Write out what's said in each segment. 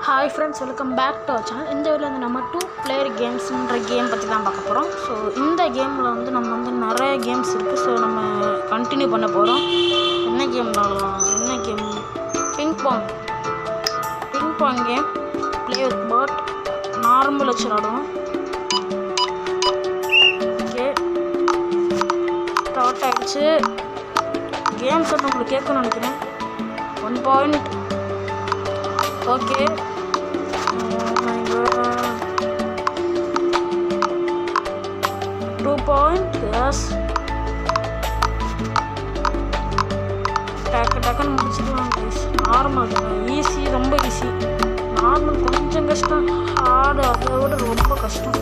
Hi friends, welcome back to our channel. இந்த வீடியோவில் வந்து நம்ம 2 player கேம்ஸ்ன்ற கேம் பற்றி தான் பார்க்க போகிறோம். ஸோ இந்த கேமில் வந்து நம்ம வந்து நிறைய கேம்ஸ் இருக்குது. ஸோ நம்ம கண்டினியூ பண்ண போகிறோம். என்ன கேம் விளாடலாம்? என்ன game? Ping pong game. Play with bot. Normal வச்சு விளாடுவோம். ஓகே, ஸ்டார்ட் ஆகிடுச்சு. கேம் சொன்ன உங்களுக்கு கேட்கணும்னு நினைக்கிறேன். 1 பாயிண்ட். Okay, 2 point. எஸ், டக்குன்னு முடிச்சுக்கலாம். நார்மல் ஈஸி, ரொம்ப ஈஸி. நார்மல் கொஞ்சம் கஷ்டம், ஹார்டு அதை விட ரொம்ப கஷ்டம்.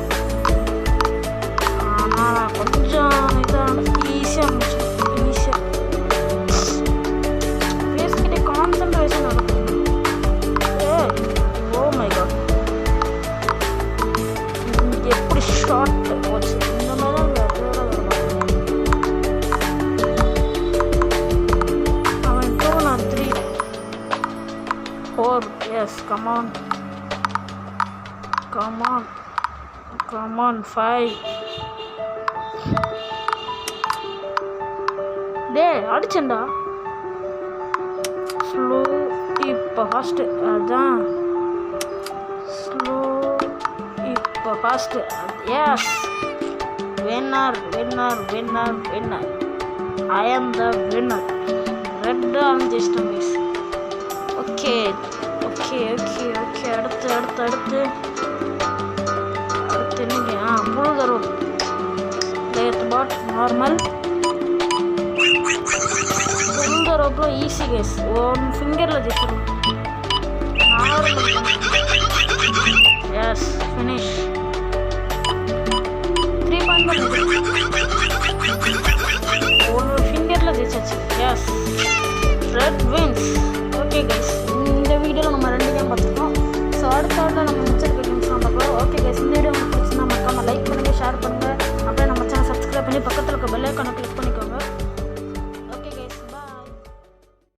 ஆனால் கொஞ்சம் இதாக ஈஸியாக முடிச்சிடும். ஈஸியாக பேசிக்கிட்டே கான்சன்ட்ரேஷன் நடக்கும். எப்படி ஷார்ட் போச்சு இந்த மாதிரி அவன் 2 நான் 3 4. Yes, come on 5. டே அடிச்சேன்டா. ஸ்லோ இப்போ ஃபாஸ்ட்டு. அதான் ஸ்லோ இப்போ fast. Yes, winner. I am the winner. Red ஆரம்பிச்சிட்டோம் மிஸ். ஓகே, அடுத்து என்னங்க? முழுத ரோப். லேட் பாட் நார்மல். முழுத ரோப்பில் ஈஸி கேஸ். 1 ஃபிங்கரில் ஜெயிச்சிடும். நார்மல். Yes, finish. 3 பாயிண்ட்.